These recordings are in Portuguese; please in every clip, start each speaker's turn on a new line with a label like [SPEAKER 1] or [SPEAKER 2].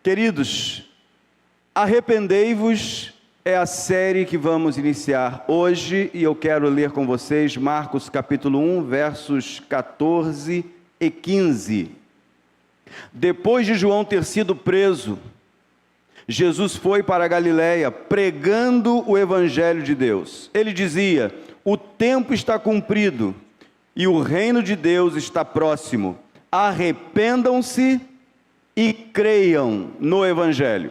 [SPEAKER 1] Queridos, arrependei-vos é a série que vamos iniciar hoje, e eu quero ler com vocês Marcos capítulo 1, versos 14 e 15. Depois de João ter sido preso, Jesus foi para a Galileia pregando o Evangelho de Deus. Ele dizia: o tempo está cumprido e o reino de Deus está próximo. Arrependam-se e creiam no Evangelho.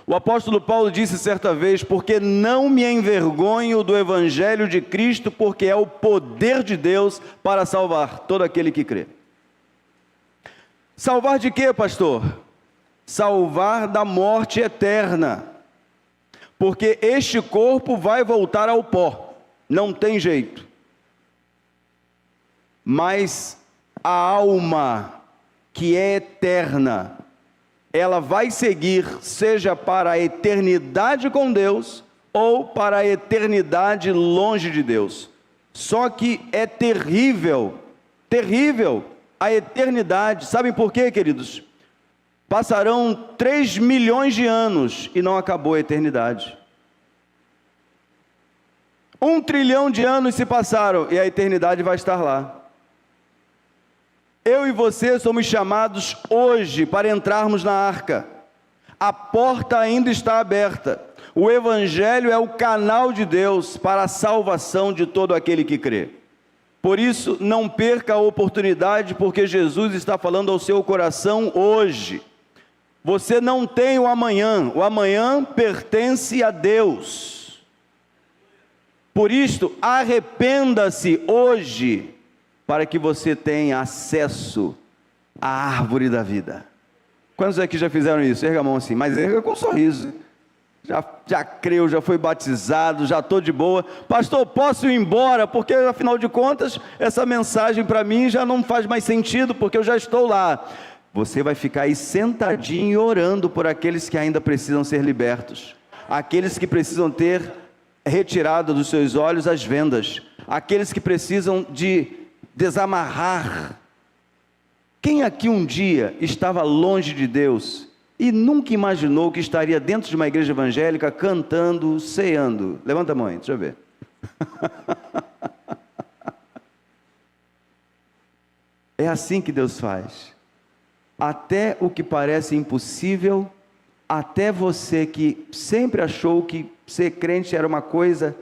[SPEAKER 1] O apóstolo Paulo disse certa vez: porque não me envergonho do Evangelho de Cristo, porque é o poder de Deus para salvar todo aquele que crê. Salvar de quê, pastor? Salvar da morte eterna, porque este corpo vai voltar ao pó, não tem jeito. Mas a alma, que é eterna, ela vai seguir, seja para a eternidade com Deus, ou para a eternidade longe de Deus. Só que é terrível, terrível a eternidade. Sabem por quê, queridos? Passarão 3 milhões de anos e não acabou a eternidade. 1 trilhão de anos se passaram e a eternidade vai estar lá. Eu e você somos chamados hoje para entrarmos na arca. A porta ainda está aberta. O Evangelho é o canal de Deus para a salvação de todo aquele que crê. Por isso, não perca a oportunidade, porque Jesus está falando ao seu coração hoje. Você não tem o amanhã pertence a Deus. Por isto, arrependa-se hoje, para que você tenha acesso à árvore da vida. Quantos aqui já fizeram isso? Erga a mão assim, mas erga com um sorriso. Já creu, já foi batizado, já estou de boa. Pastor, posso ir embora? Porque afinal de contas, essa mensagem para mim já não faz mais sentido, porque eu já estou lá. Você vai ficar aí sentadinho orando por aqueles que ainda precisam ser libertos. Aqueles que precisam ter retirado dos seus olhos as vendas. Aqueles que precisam de desamarrar. Quem aqui um dia estava longe de Deus e nunca imaginou que estaria dentro de uma igreja evangélica cantando, ceando? Levanta a mão aí, deixa eu ver. É assim que Deus faz. Até o que parece impossível, até você que sempre achou que ser crente era uma coisa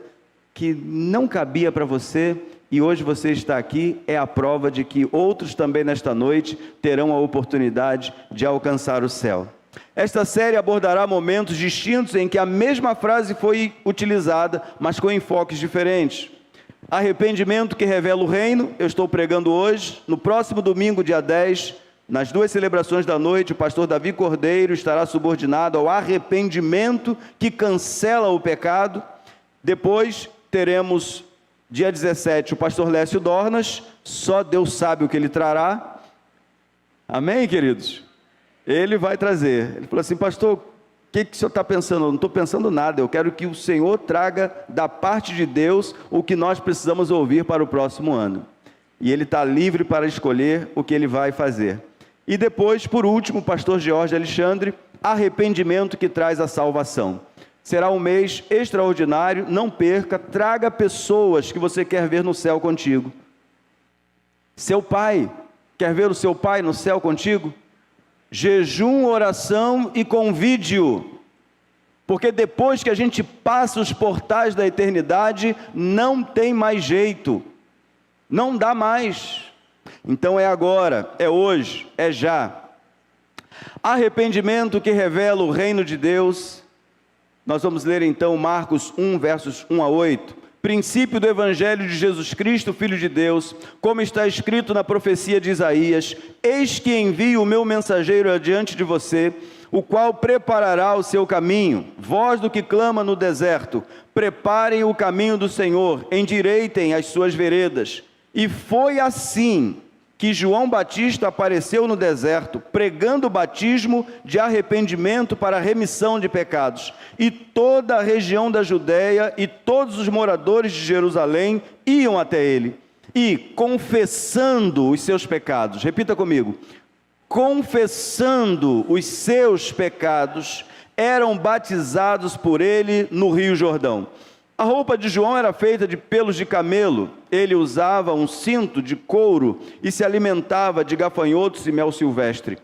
[SPEAKER 1] que não cabia para você, e hoje você está aqui, é a prova de que outros também nesta noite terão a oportunidade de alcançar o céu. Esta série abordará momentos distintos em que a mesma frase foi utilizada, mas com enfoques diferentes. Arrependimento que revela o reino, eu estou pregando hoje. No próximo domingo, dia 10, nas 2 celebrações da noite, o pastor Davi Cordeiro estará subordinado ao arrependimento que cancela o pecado. Depois teremos, dia 17, o pastor Lécio Dornas. Só Deus sabe o que ele trará. Amém, queridos? Ele vai trazer. Ele falou assim: pastor, o que o senhor está pensando? Eu não estou pensando nada, eu quero que o Senhor traga da parte de Deus o que nós precisamos ouvir para o próximo ano. E ele está livre para escolher o que ele vai fazer. E depois, por último, o pastor Jorge Alexandre, arrependimento que traz a salvação. Será um mês extraordinário, não perca, traga pessoas que você quer ver no céu contigo. Seu pai, quer ver o seu pai no céu contigo? Jejum, oração e convide-o. Porque depois que a gente passa os portais da eternidade, não tem mais jeito. Não dá mais. Então é agora, é hoje, é já. Arrependimento que revela o reino de Deus. Nós vamos ler então Marcos 1, versos 1 a 8. Princípio do Evangelho de Jesus Cristo, Filho de Deus, como está escrito na profecia de Isaías: eis que envio o meu mensageiro adiante de você, o qual preparará o seu caminho. Voz do que clama no deserto: preparem o caminho do Senhor, endireitem as suas veredas. E foi assim que João Batista apareceu no deserto, pregando o batismo de arrependimento para a remissão de pecados. E toda a região da Judeia e todos os moradores de Jerusalém iam até ele, e confessando os seus pecados. Repita comigo: confessando os seus pecados, eram batizados por ele no Rio Jordão. A roupa de João era feita de pelos de camelo, ele usava um cinto de couro e se alimentava de gafanhotos e mel silvestre.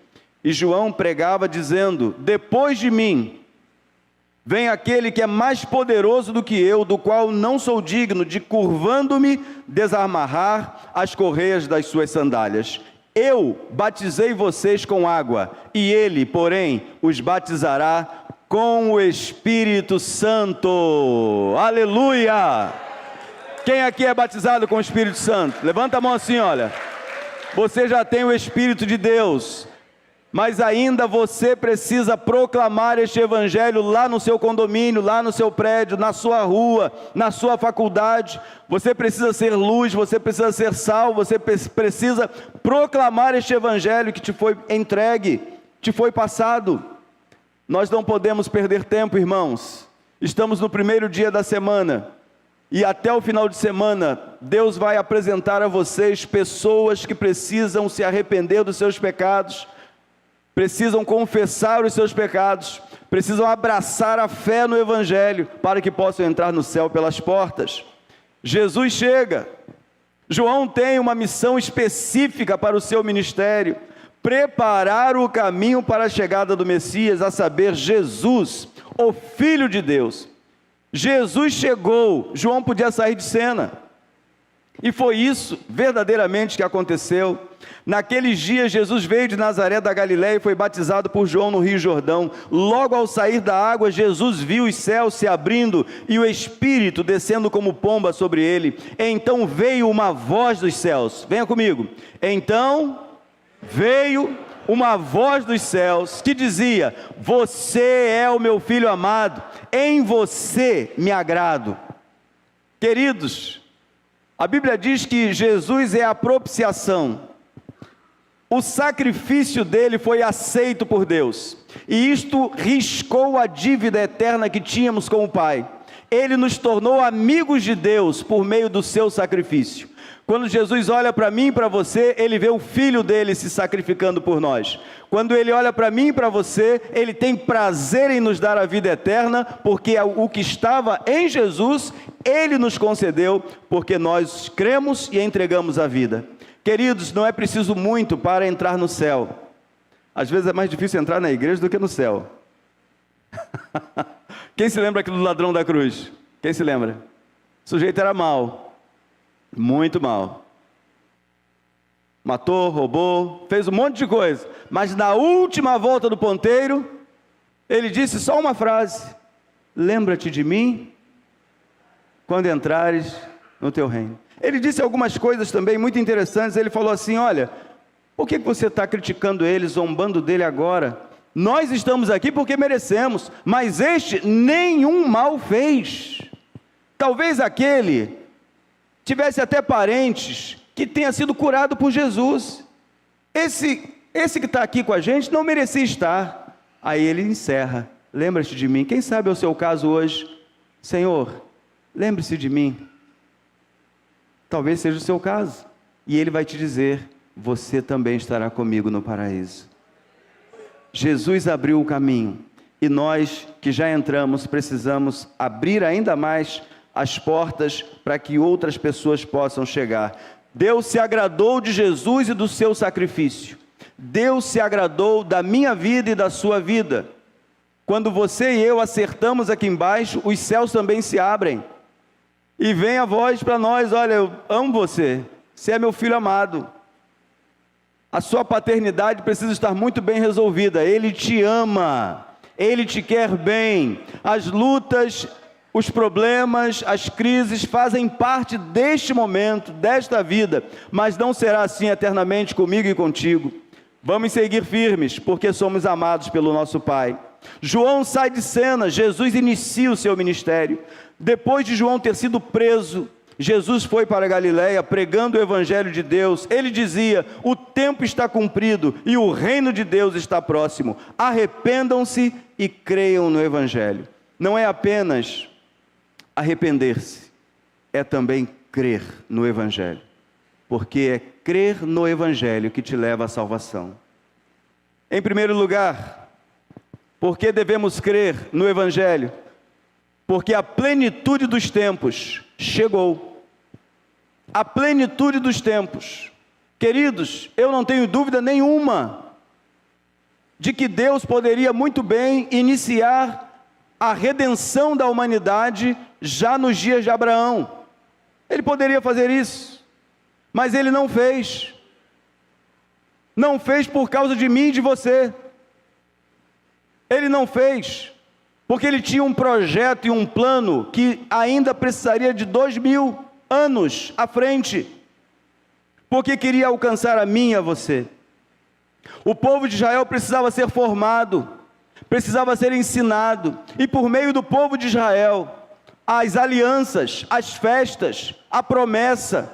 [SPEAKER 1] E João pregava dizendo: depois de mim vem aquele que é mais poderoso do que eu, do qual não sou digno de, curvando-me, desamarrar as correias das suas sandálias. Eu batizei vocês com água, e ele, porém, os batizará com o Espírito Santo. Aleluia! Quem aqui é batizado com o Espírito Santo? Levanta a mão assim, olha. Você já tem o Espírito de Deus, mas ainda você precisa proclamar este evangelho lá no seu condomínio, lá no seu prédio, na sua rua, na sua faculdade. Você precisa ser luz, você precisa ser sal, você precisa proclamar este evangelho que te foi entregue, te foi passado. Nós não podemos perder tempo, irmãos. Estamos no primeiro dia da semana, e até o final de semana, Deus vai apresentar a vocês pessoas que precisam se arrepender dos seus pecados, precisam confessar os seus pecados, precisam abraçar a fé no evangelho, para que possam entrar no céu pelas portas. Jesus chega. João tem uma missão específica para o seu ministério: preparar o caminho para a chegada do Messias, a saber, Jesus, o Filho de Deus. Jesus chegou, João podia sair de cena, e foi isso verdadeiramente que aconteceu. Naqueles dias, Jesus veio de Nazaré da Galiléia e foi batizado por João no Rio Jordão. Logo ao sair da água, Jesus viu os céus se abrindo e o Espírito descendo como pomba sobre ele. Então veio uma voz dos céus, venha comigo. Então veio uma voz dos céus que dizia: você é o meu Filho amado, em você me agrado. Queridos, a Bíblia diz que Jesus é a propiciação. O sacrifício dele foi aceito por Deus, e isto riscou a dívida eterna que tínhamos com o Pai. Ele nos tornou amigos de Deus por meio do seu sacrifício. Quando Jesus olha para mim e para você, ele vê o Filho dele se sacrificando por nós. Quando ele olha para mim e para você, ele tem prazer em nos dar a vida eterna, porque o que estava em Jesus, ele nos concedeu, porque nós cremos e entregamos a vida. Queridos, não é preciso muito para entrar no céu. Às vezes é mais difícil entrar na igreja do que no céu. Quem se lembra aqui do ladrão da cruz? Quem se lembra? O sujeito era mau, muito mau. Matou, roubou, fez um monte de coisa. Mas na última volta do ponteiro, ele disse só uma frase: lembra-te de mim quando entrares no teu reino. Ele disse algumas coisas também muito interessantes. Ele falou assim: olha, por que você está criticando ele, zombando dele agora? Nós estamos aqui porque merecemos, mas este nenhum mal fez. Talvez aquele tivesse até parentes que tenha sido curado por Jesus. Esse que está aqui com a gente não merecia estar. Aí ele encerra: lembra-te de mim. Quem sabe é o seu caso hoje. Senhor, lembre-se de mim. Talvez seja o seu caso, e ele vai te dizer: você também estará comigo no paraíso. Jesus abriu o caminho, e nós que já entramos, precisamos abrir ainda mais as portas, para que outras pessoas possam chegar. Deus se agradou de Jesus e do seu sacrifício. Deus se agradou da minha vida e da sua vida. Quando você e eu acertamos aqui embaixo, os céus também se abrem, e vem a voz para nós: olha, eu amo você, você é meu filho amado. A sua paternidade precisa estar muito bem resolvida. Ele te ama, ele te quer bem. As lutas, os problemas, as crises fazem parte deste momento, desta vida, mas não será assim eternamente comigo e contigo. Vamos seguir firmes, porque somos amados pelo nosso Pai. João sai de cena, Jesus inicia o seu ministério. Depois de João ter sido preso, Jesus foi para a Galiléia pregando o evangelho de Deus. Ele dizia: o tempo está cumprido e o reino de Deus está próximo. Arrependam-se e creiam no evangelho. Não é apenas arrepender-se, é também crer no evangelho, porque é crer no evangelho que te leva à salvação. Em primeiro lugar, porque devemos crer no Evangelho? Porque a plenitude dos tempos chegou. A plenitude dos tempos. Queridos, eu não tenho dúvida nenhuma de que Deus poderia muito bem iniciar a redenção da humanidade já nos dias de Abraão. Ele poderia fazer isso, mas Ele não fez. Não fez por causa de mim e de você. Ele não fez porque Ele tinha um projeto e um plano que ainda precisaria de 2000 anos à frente, porque queria alcançar a mim e a você. O povo de Israel precisava ser formado, precisava ser ensinado, e por meio do povo de Israel, as alianças, as festas, a promessa,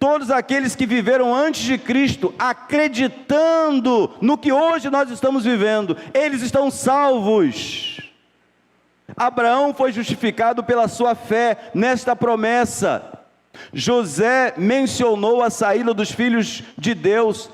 [SPEAKER 1] todos aqueles que viveram antes de Cristo, acreditando no que hoje nós estamos vivendo, eles estão salvos. Abraão foi justificado pela sua fé nesta promessa. José mencionou a saída dos filhos de Deus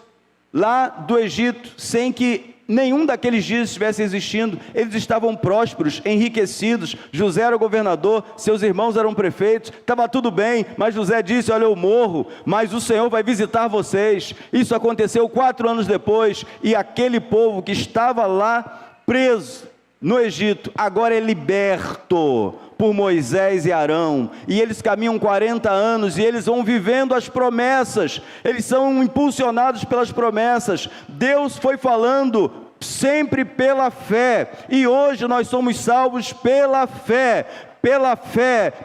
[SPEAKER 1] lá do Egito, sem que nenhum daqueles dias estivesse existindo. Eles estavam prósperos, enriquecidos. José era o governador, seus irmãos eram prefeitos, estava tudo bem, mas José disse: olha, eu morro, mas o Senhor vai visitar vocês. Isso aconteceu 4 anos depois, e aquele povo que estava lá preso no Egito, agora é liberto por Moisés e Arão, e eles caminham 40 anos, e eles vão vivendo as promessas, eles são impulsionados pelas promessas. Deus foi falando sempre pela fé, e hoje nós somos salvos pela fé,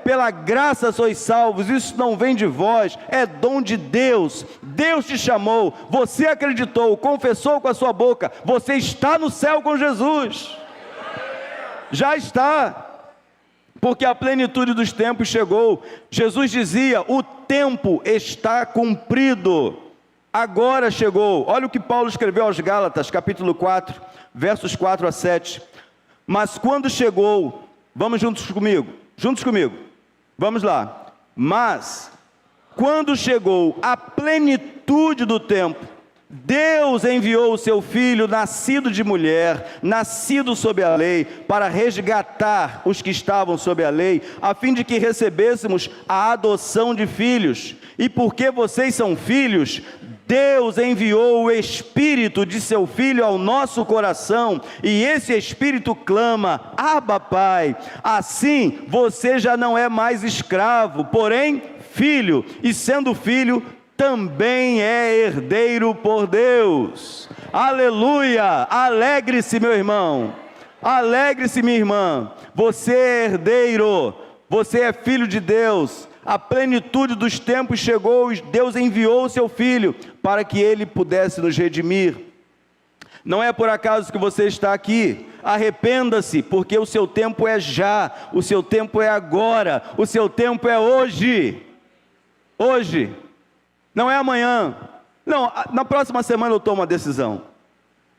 [SPEAKER 1] pela graça sois salvos. Isso não vem de vós, é dom de Deus. Deus te chamou, você acreditou, confessou com a sua boca, você está no céu com Jesus. Já está, porque a plenitude dos tempos chegou. Jesus dizia: o tempo está cumprido, agora chegou. Olha o que Paulo escreveu aos Gálatas, capítulo 4, versos 4 a 7. Mas quando chegou, vamos juntos comigo, vamos lá. Mas quando chegou a plenitude do tempo, Deus enviou o seu Filho, nascido de mulher, nascido sob a lei, para resgatar os que estavam sob a lei, a fim de que recebêssemos a adoção de filhos. E porque vocês são filhos, Deus enviou o Espírito de seu Filho ao nosso coração, e esse Espírito clama: Abba, Pai. Assim, você já não é mais escravo, porém filho, e sendo filho, também é herdeiro por Deus. Aleluia! Alegre-se, meu irmão, alegre-se, minha irmã. Você é herdeiro, você é filho de Deus. A plenitude dos tempos chegou, Deus enviou o seu Filho para que Ele pudesse nos redimir. Não é por acaso que você está aqui. Arrependa-se, porque o seu tempo é já, o seu tempo é agora, o seu tempo é hoje. Hoje. Não é amanhã. Não, na próxima semana eu tomo uma decisão.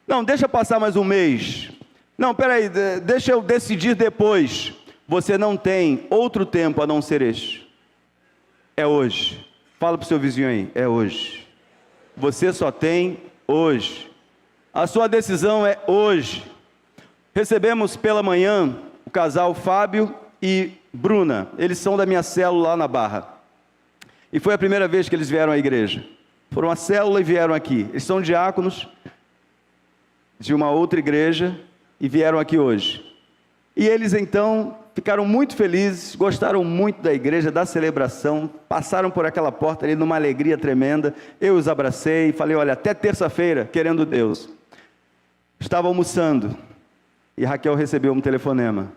[SPEAKER 1] Não, deixa passar mais um mês. Não, peraí, deixa eu decidir depois. Você não tem outro tempo a não ser este. É hoje. Fala para o seu vizinho aí, é hoje. Você só tem hoje. A sua decisão é hoje. Recebemos pela manhã o casal Fábio e Bruna. Eles são da minha célula lá na Barra. E foi a primeira vez que eles vieram à igreja. Foram à célula e vieram aqui. Eles são diáconos de uma outra igreja e vieram aqui hoje. E eles então ficaram muito felizes, gostaram muito da igreja, da celebração, passaram por aquela porta ali numa alegria tremenda. Eu os abracei e falei: olha, até terça-feira, querendo Deus. Estava almoçando e Raquel recebeu um telefonema.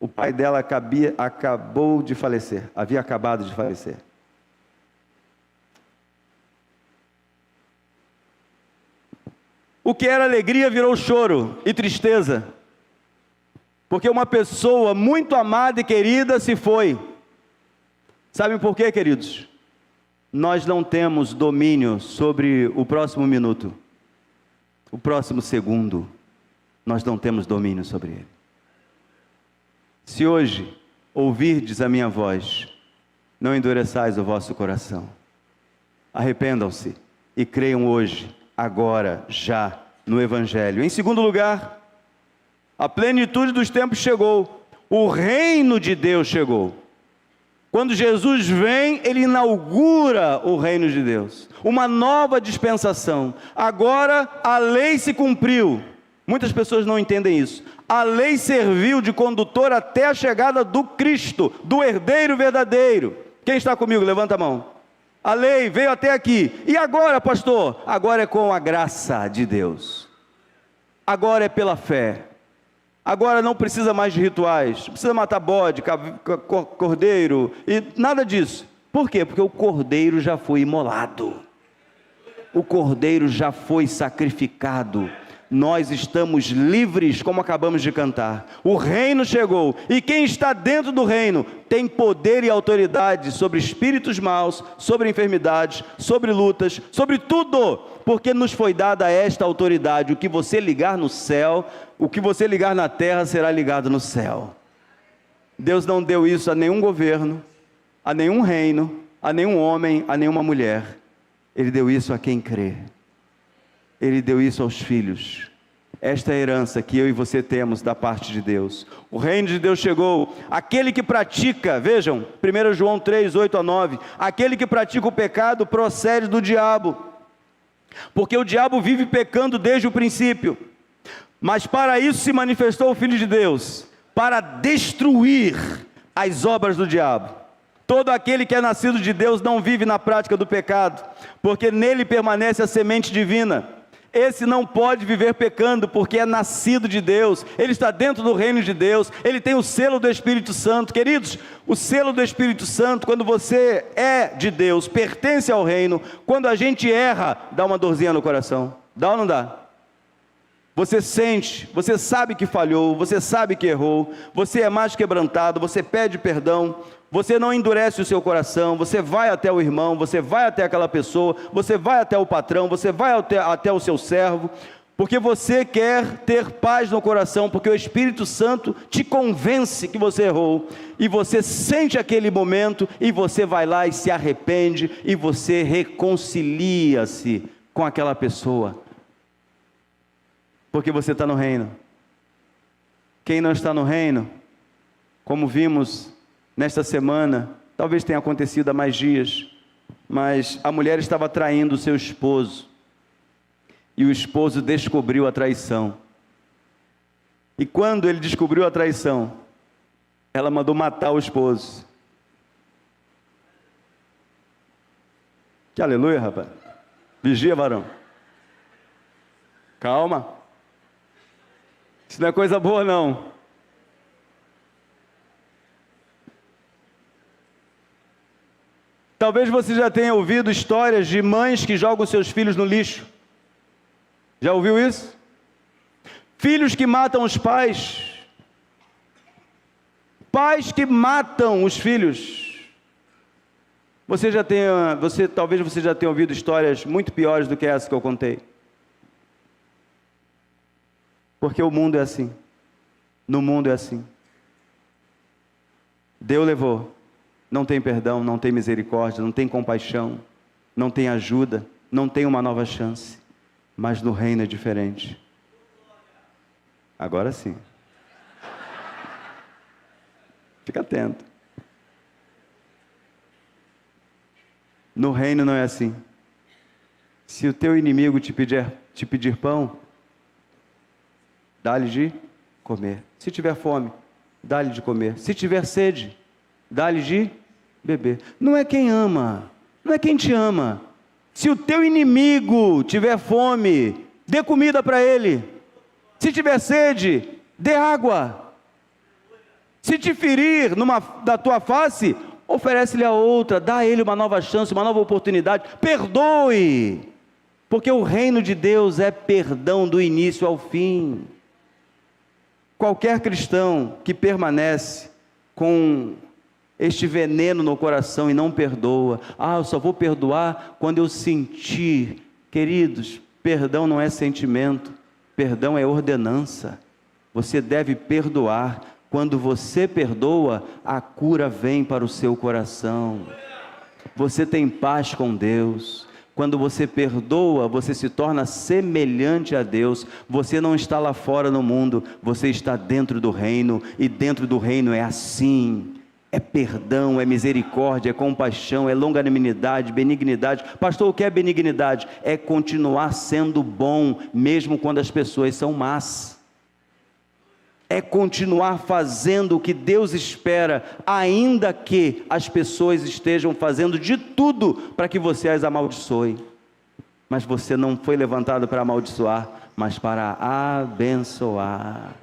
[SPEAKER 1] O pai dela acabou de falecer, havia acabado de falecer. O que era alegria virou choro e tristeza, porque uma pessoa muito amada e querida se foi. Sabem por quê, queridos? Nós não temos domínio sobre o próximo minuto, o próximo segundo, nós não temos domínio sobre ele. Se hoje ouvirdes a minha voz, não endureçais o vosso coração. Arrependam-se e creiam hoje, agora, já, no Evangelho. Em segundo lugar, a plenitude dos tempos chegou, o reino de Deus chegou. Quando Jesus vem, Ele inaugura o reino de Deus, uma nova dispensação. Agora a lei se cumpriu. Muitas pessoas não entendem isso. A lei serviu de condutor até a chegada do Cristo, do herdeiro verdadeiro. Quem está comigo? Levanta a mão. A lei veio até aqui. E agora, pastor? Agora é com a graça de Deus. Agora é pela fé. Agora não precisa mais de rituais. Não precisa matar bode, cordeiro e nada disso. Por quê? Porque o cordeiro já foi imolado. O cordeiro já foi sacrificado. Nós estamos livres, como acabamos de cantar. O reino chegou, e quem está dentro do reino tem poder e autoridade sobre espíritos maus, sobre enfermidades, sobre lutas, sobre tudo, porque nos foi dada esta autoridade. O que você ligar no céu, o que você ligar na terra será ligado no céu. Deus não deu isso a nenhum governo, a nenhum reino, a nenhum homem, a nenhuma mulher. Ele deu isso a quem crê. Ele deu isso aos filhos. Esta é a herança que eu e você temos da parte de Deus. O reino de Deus chegou. Aquele que pratica, vejam, 1 João 3, 8 a 9, aquele que pratica o pecado procede do diabo, porque o diabo vive pecando desde o princípio. Mas para isso se manifestou o Filho de Deus, para destruir as obras do diabo. Todo aquele que é nascido de Deus não vive na prática do pecado, porque nele permanece a semente divina. Esse não pode viver pecando, porque é nascido de Deus, ele está dentro do reino de Deus, ele tem o selo do Espírito Santo. Queridos, o selo do Espírito Santo, quando você é de Deus, pertence ao reino, quando a gente erra, dá uma dorzinha no coração, dá ou não dá? Você sente, você sabe que falhou, você sabe que errou, você é mais quebrantado, você pede perdão, você não endurece o seu coração, você vai até o irmão, você vai até aquela pessoa, você vai até o patrão, você vai até o seu servo, porque você quer ter paz no coração, porque o Espírito Santo te convence que você errou, e você sente aquele momento, e você vai lá e se arrepende, e você reconcilia-se com aquela pessoa, porque você está no reino. Quem não está no reino, como vimos nesta semana, talvez tenha acontecido há mais dias, mas a mulher estava traindo o seu esposo, e o esposo descobriu a traição, e quando ele descobriu a traição, ela mandou matar o esposo. Que aleluia, rapaz. Vigia, varão. Calma. Isso não é coisa boa, não. Talvez você já tenha ouvido histórias de mães que jogam seus filhos no lixo. Já ouviu isso? Filhos que matam os pais. Pais que matam os filhos. Talvez você já tenha ouvido histórias muito piores do que essa que eu contei. Porque o mundo é assim. No mundo é assim. Deus levou. Não tem perdão, não tem misericórdia, não tem compaixão, não tem ajuda, não tem uma nova chance. Mas no reino é diferente. Agora sim. Fica atento. No reino não é assim. Se o teu inimigo te pedir pão, dá-lhe de comer. Se tiver fome, dá-lhe de comer. Se tiver sede, dá-lhe de beber. Não é quem ama, não é quem te ama. Se o teu inimigo tiver fome, dê comida para ele. Se tiver sede, dê água. Se te ferir da tua face, oferece-lhe a outra, dá a ele uma nova chance, uma nova oportunidade. Perdoe, porque o reino de Deus é perdão do início ao fim. Qualquer cristão que permanece com este veneno no coração e não perdoa, eu só vou perdoar quando eu sentir. Queridos, perdão não é sentimento, perdão é ordenança. Você deve perdoar. Quando você perdoa, a cura vem para o seu coração. Você tem paz com Deus. Quando você perdoa, você se torna semelhante a Deus. Você não está lá fora no mundo, você está dentro do reino, e dentro do reino é assim. É perdão, é misericórdia, é compaixão, é longanimidade, benignidade. Pastor, o que é benignidade? É continuar sendo bom, mesmo quando as pessoas são más. É continuar fazendo o que Deus espera, ainda que as pessoas estejam fazendo de tudo para que você as amaldiçoe. Mas você não foi levantado para amaldiçoar, mas para abençoar.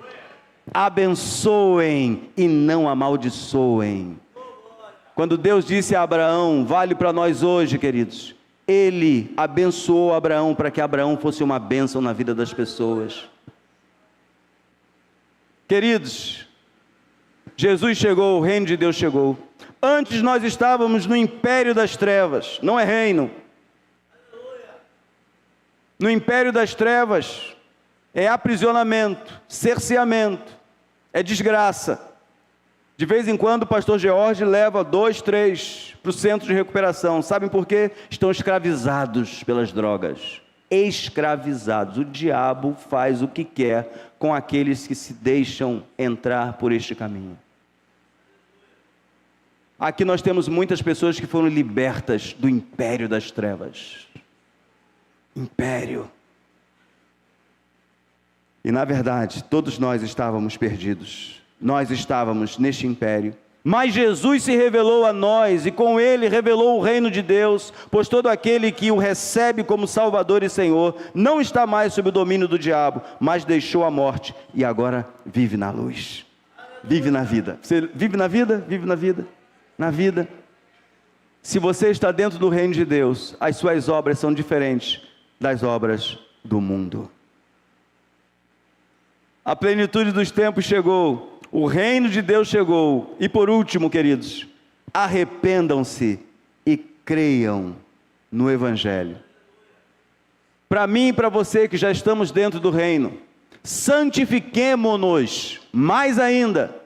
[SPEAKER 1] Abençoem e não amaldiçoem. Quando Deus disse a Abraão, vale para nós hoje, queridos, Ele abençoou Abraão para que Abraão fosse uma bênção na vida das pessoas. Queridos, Jesus chegou, o reino de Deus chegou. Antes nós estávamos no império das trevas, não é reino. No império das trevas é aprisionamento, cerceamento, é desgraça. De vez em quando o pastor George leva 2, 3 para o centro de recuperação. Sabem por quê? Estão escravizados pelas drogas. Escravizados. O diabo faz o que quer com aqueles que se deixam entrar por este caminho. Aqui nós temos muitas pessoas que foram libertas do império das trevas. Império. E na verdade, todos nós estávamos perdidos. Nós estávamos neste império. Mas Jesus se revelou a nós, e com Ele revelou o reino de Deus, pois todo aquele que o recebe como Salvador e Senhor, não está mais sob o domínio do diabo, mas deixou a morte, e agora vive na luz, vive na vida. Você vive na vida? Vive na vida? Na vida. Se você está dentro do reino de Deus, as suas obras são diferentes das obras do mundo. A plenitude dos tempos chegou, o reino de Deus chegou, e por último, queridos, arrependam-se e creiam no Evangelho. Para mim e para você que já estamos dentro do reino, santifiquemo-nos mais ainda,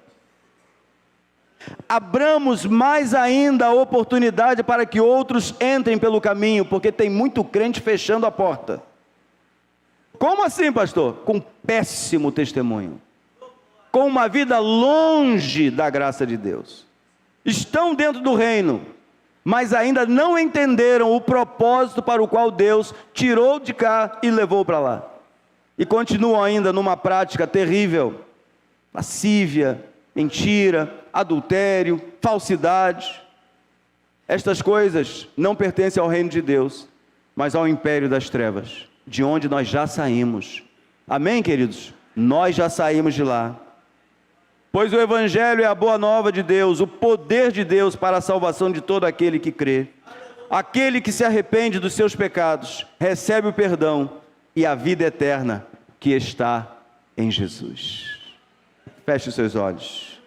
[SPEAKER 1] abramos mais ainda a oportunidade para que outros entrem pelo caminho, porque tem muito crente fechando a porta. Como assim, pastor? Com péssimo testemunho, com uma vida longe da graça de Deus. Estão dentro do reino, mas ainda não entenderam o propósito para o qual Deus tirou de cá e levou para lá. E continuam ainda numa prática terrível, lascívia, mentira, adultério, falsidade. Estas coisas não pertencem ao reino de Deus, mas ao império das trevas, de onde nós já saímos. Amém, queridos? Nós já saímos de lá. Pois o Evangelho é a boa nova de Deus, o poder de Deus para a salvação de todo aquele que crê. Aquele que se arrepende dos seus pecados, recebe o perdão e a vida eterna que está em Jesus. Feche os seus olhos.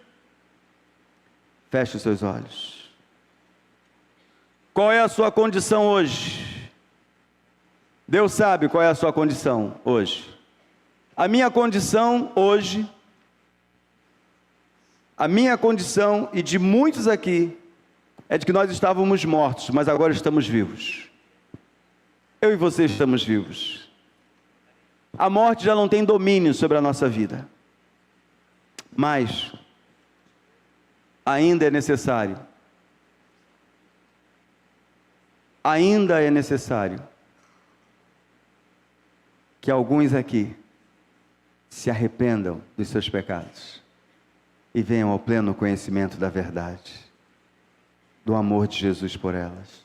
[SPEAKER 1] Feche os seus olhos. Qual é a sua condição hoje? Deus sabe qual é a sua condição hoje. A minha condição hoje, a minha condição e de muitos aqui, é de que nós estávamos mortos, mas agora estamos vivos. Eu e você estamos vivos. A morte já não tem domínio sobre a nossa vida. Mas ainda é necessário que alguns aqui se arrependam dos seus pecados e venham ao pleno conhecimento da verdade, do amor de Jesus por elas.